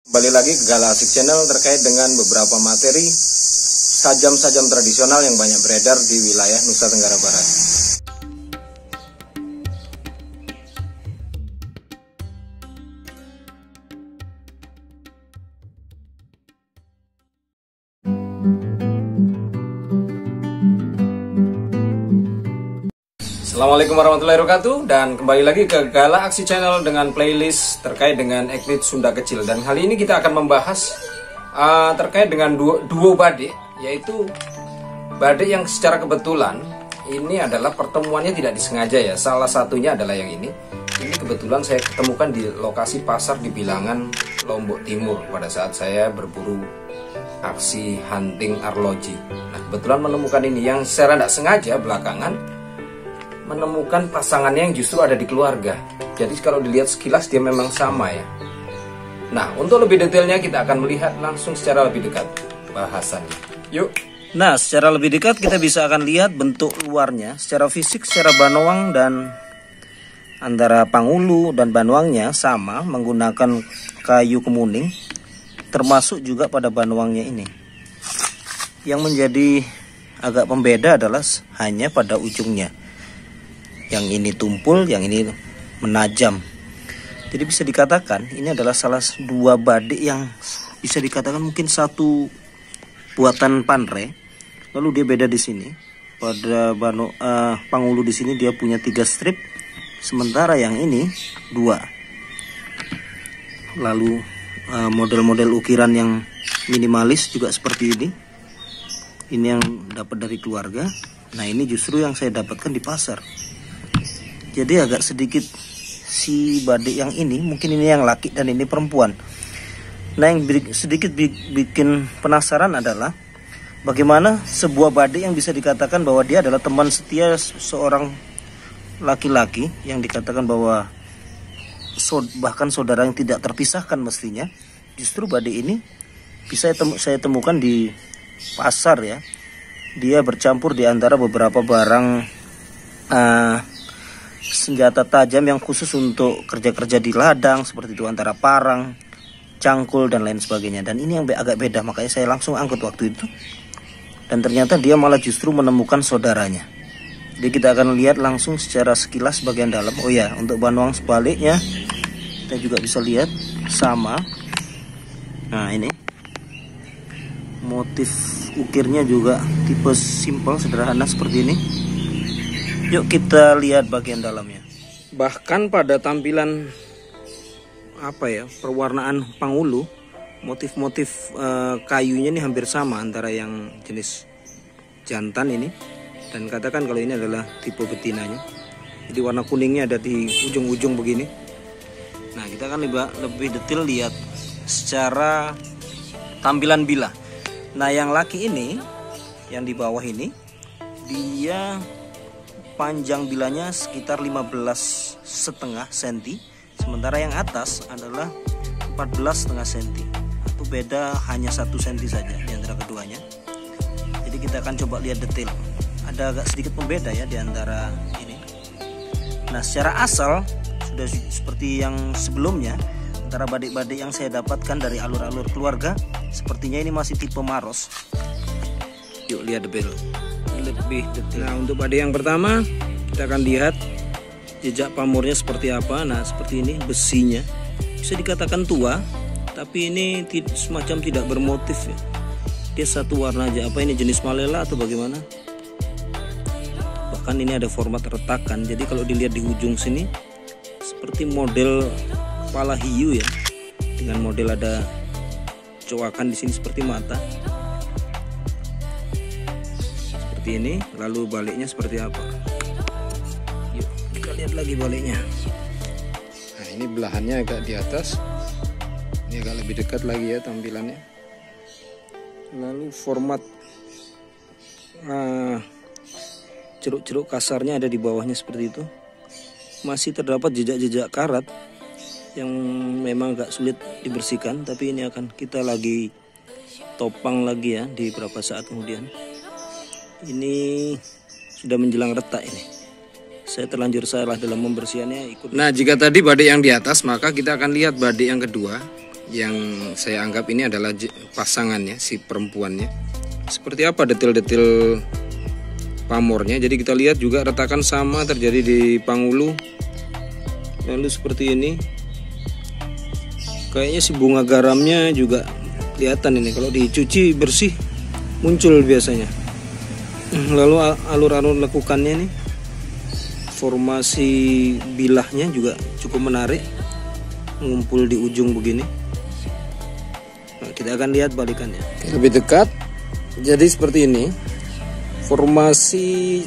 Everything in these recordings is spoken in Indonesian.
Kembali lagi ke Gala Asik Channel terkait dengan beberapa materi sajam-sajam tradisional yang banyak beredar di wilayah Nusa Tenggara Barat. Assalamualaikum warahmatullahi wabarakatuh, dan kembali lagi ke Gala Aksi Channel dengan playlist terkait dengan etnis Sunda Kecil. Dan kali ini kita akan membahas terkait dengan duo badik, yaitu badik yang secara kebetulan ini adalah pertemuannya tidak disengaja ya. Salah satunya adalah yang ini kebetulan saya ketemukan di lokasi pasar di Bilangan, Lombok Timur pada saat saya berburu aksi hunting arloji. Nah, kebetulan menemukan ini yang secara tidak sengaja belakangan menemukan pasangannya yang justru ada di keluarga. Jadi kalau dilihat sekilas dia memang sama ya. Nah, untuk lebih detailnya kita akan melihat langsung secara lebih dekat bahasannya. Yuk. Nah, secara lebih dekat kita bisa akan lihat bentuk luarnya secara fisik, secara banwang, dan antara pangulu dan banwangnya sama menggunakan kayu kemuning, termasuk juga pada banwangnya ini. Yang menjadi agak pembeda adalah hanya pada ujungnya. Yang ini tumpul, yang ini menajam. Jadi bisa dikatakan ini adalah salah dua badik yang bisa dikatakan mungkin satu buatan Panre. Lalu dia beda di sini. Pada pangulu di sini dia punya 3 strip, sementara yang ini 2. Lalu model-model ukiran yang minimalis juga seperti ini. Ini yang dapat dari keluarga. Nah, ini justru yang saya dapatkan di pasar. Jadi agak sedikit si badik yang ini, mungkin ini yang laki dan ini perempuan. Nah, yang sedikit bikin penasaran adalah bagaimana sebuah badik yang bisa dikatakan bahwa dia adalah teman setia seorang laki-laki, yang dikatakan bahwa bahkan saudara yang tidak terpisahkan mestinya. Justru badik ini bisa saya temukan di pasar ya. Dia bercampur di antara beberapa barang senjata tajam yang khusus untuk kerja-kerja di ladang, seperti itu, antara parang, cangkul, dan lain sebagainya. Dan ini yang agak beda, makanya saya langsung angkut waktu itu. Dan ternyata dia malah justru menemukan saudaranya. Jadi kita akan lihat langsung secara sekilas bagian dalam. Oh ya, untuk banwang sebaliknya kita juga bisa lihat sama. Nah, ini motif ukirnya juga tipe simple, sederhana seperti ini. Yuk kita lihat bagian dalamnya. Bahkan pada tampilan perwarnaan pangulu, motif-motif kayunya ini hampir sama antara yang jenis jantan ini dan katakan kalau ini adalah tipe betinanya. Jadi warna kuningnya ada di ujung-ujung begini. Nah, kita akan lebih detail lihat secara tampilan bila. Nah, yang laki ini, yang di bawah ini, dia panjang bilanya sekitar 15,5 cm, sementara yang atas adalah 14,5 cm. Itu beda hanya 1 cm saja di antara keduanya. Jadi kita akan coba lihat detail. Ada agak sedikit pembeda ya di antara ini. Nah, secara asal sudah seperti yang sebelumnya, antara badik-badik yang saya dapatkan dari alur-alur keluarga, sepertinya ini masih tipe Maros. Yuk lihat lebih detail. Nah, untuk badik yang pertama kita akan lihat jejak pamornya seperti apa. Nah, seperti ini besinya. Bisa dikatakan tua, tapi ini semacam tidak bermotif ya. Dia satu warna aja. Apa ini jenis Malela atau bagaimana? Bahkan ini ada format retakan. Jadi kalau dilihat di ujung sini seperti model kepala hiu ya. Dengan model ada coakan di sini seperti mata. Ini, lalu baliknya seperti apa? Yuk kita lihat lagi baliknya. Nah, ini belahannya agak di atas, ini agak lebih dekat lagi ya tampilannya. Lalu format ceruk-ceruk kasarnya ada di bawahnya seperti itu. Masih terdapat jejak-jejak karat yang memang agak sulit dibersihkan, tapi ini akan kita lagi topang lagi ya di beberapa saat kemudian. Ini sudah menjelang retak ini. Saya terlanjur salah dalam membersihkannya. Nah, jika tadi badik yang di atas, maka kita akan lihat badik yang kedua. yang saya anggap ini adalah pasangannya, si perempuannya. Seperti apa detil-detil pamornya. Jadi kita lihat juga retakan sama terjadi di pangulu. Lalu seperti ini. Kayaknya si bunga garamnya juga kelihatan ini, kalau dicuci bersih muncul biasanya. Lalu alur-alur lekukannya nih, formasi bilahnya juga cukup menarik, mengumpul di ujung begini. Nah, kita akan lihat balikannya lebih dekat. Jadi seperti ini, formasi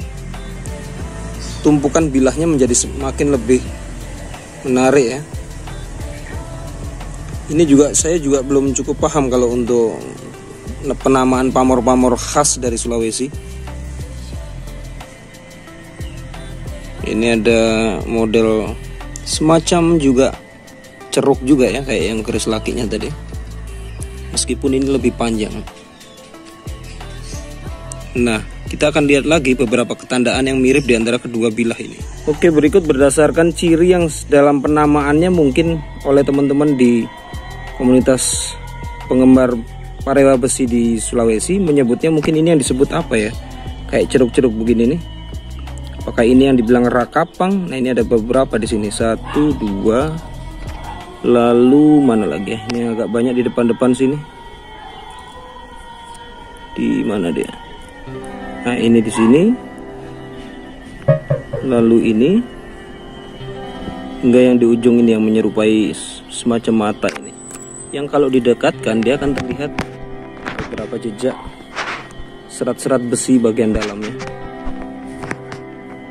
tumpukan bilahnya menjadi semakin lebih menarik ya. Ini juga saya juga belum cukup paham kalau untuk penamaan pamor-pamor khas dari Sulawesi. Ini ada model semacam juga ceruk juga ya, kayak yang keris lakinya tadi. Meskipun ini lebih panjang. Nah, kita akan lihat lagi beberapa ketandaan yang mirip di antara kedua bilah ini. Oke, berikut berdasarkan ciri yang dalam penamaannya mungkin oleh teman-teman di komunitas penggemar parewa besi di Sulawesi menyebutnya, mungkin ini yang disebut apa ya, kayak ceruk-ceruk begini nih. Apakah ini yang dibilang rakapang? Nah, ini ada beberapa di sini, 1, 2, lalu mana lagi ya? Ini agak banyak di depan-depan sini. Di mana dia? Nah, ini di sini, lalu ini, hingga yang di ujung ini yang menyerupai semacam mata ini. Yang kalau didekatkan dia akan terlihat beberapa jejak serat-serat besi bagian dalamnya.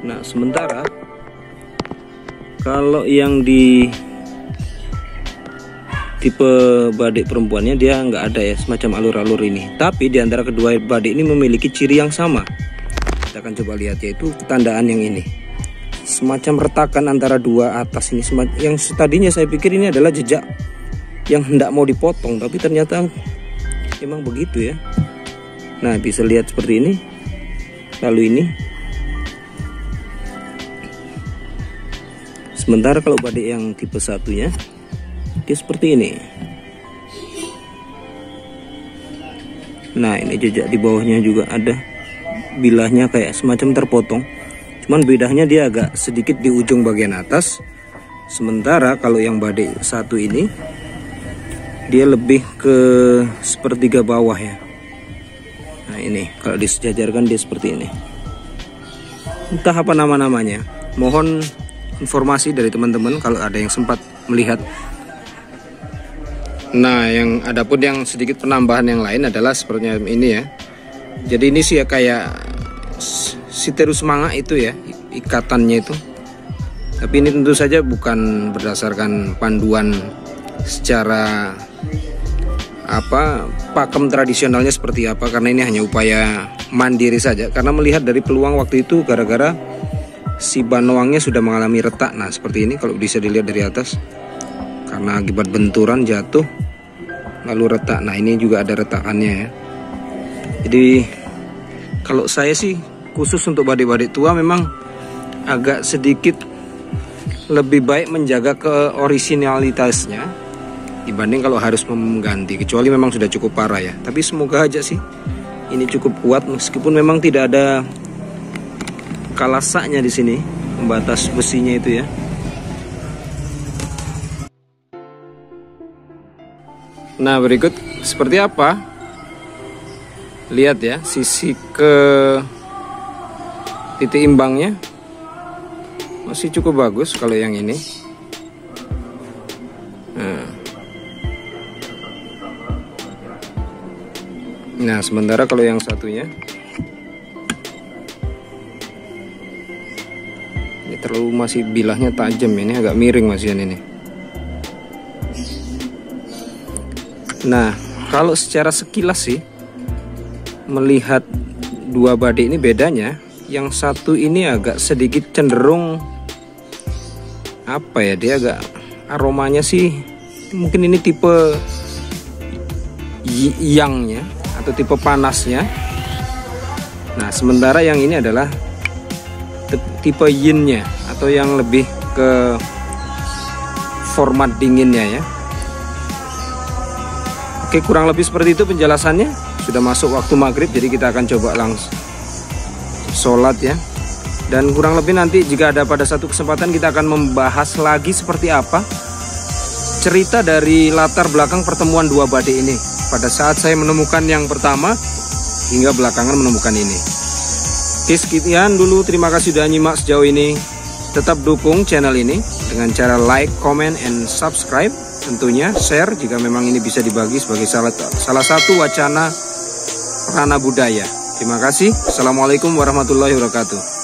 Nah, sementara kalau yang di tipe badik perempuannya dia nggak ada ya semacam alur-alur ini. Tapi di antara kedua badik ini memiliki ciri yang sama. Kita akan coba lihat, yaitu ketandaan yang ini. Semacam retakan antara dua atas ini. Yang tadinya saya pikir ini adalah jejak yang hendak mau dipotong, tapi ternyata memang begitu ya. Nah, bisa lihat seperti ini. Lalu ini. Sementara kalau badik yang tipe satunya dia seperti ini. Nah, ini jejak di bawahnya juga ada bilahnya kayak semacam terpotong. Cuman bedanya dia agak sedikit di ujung bagian atas. Sementara kalau yang badik satu ini dia lebih ke sepertiga bawah ya. Nah, ini kalau disejajarkan dia seperti ini. Entah apa nama-namanya. Mohon informasi dari teman-teman kalau ada yang sempat melihat. Nah, yang adapun yang sedikit penambahan yang lain adalah seperti ini ya. Jadi ini sih ya kayak siterus manga itu ya, ikatannya itu. Tapi ini tentu saja bukan berdasarkan panduan secara pakem tradisionalnya seperti apa, karena ini hanya upaya mandiri saja. Karena melihat dari peluang waktu itu gara-gara si banoangnya sudah mengalami retak. Nah, seperti ini kalau bisa dilihat dari atas. Karena akibat benturan jatuh lalu retak. Nah, ini juga ada retakannya ya. Jadi kalau saya sih khusus untuk badik-badik tua memang agak sedikit lebih baik menjaga keorisinalitasnya dibanding kalau harus mengganti, kecuali memang sudah cukup parah ya. Tapi semoga aja sih ini cukup kuat, meskipun memang tidak ada kalasaknya di sini, pembatas besinya itu ya. Nah, berikut seperti apa? Lihat ya, sisi ke titik imbangnya masih cukup bagus kalau yang ini. Nah, sementara kalau yang satunya ini terlalu masih bilahnya tajam, ini agak miring masih ini. Nah, kalau secara sekilas sih melihat dua badik ini bedanya, yang satu ini agak sedikit cenderung apa ya, dia agak aromanya sih mungkin ini tipe yangnya atau tipe panasnya. Nah, sementara yang ini adalah tipe yinnya atau yang lebih ke format dinginnya ya. Oke, kurang lebih seperti itu penjelasannya. Sudah masuk waktu maghrib, jadi kita akan coba langsung sholat ya. Dan kurang lebih nanti jika ada pada satu kesempatan kita akan membahas lagi seperti apa cerita dari latar belakang pertemuan dua badai ini. Pada saat saya menemukan yang pertama hingga belakangan menemukan ini. Oke, sekian dulu. Terima kasih sudah nyimak sejauh ini. Tetap dukung channel ini dengan cara like, comment, and subscribe. Tentunya share jika memang ini bisa dibagi sebagai salah satu wacana prana budaya. Terima kasih. Assalamualaikum warahmatullahi wabarakatuh.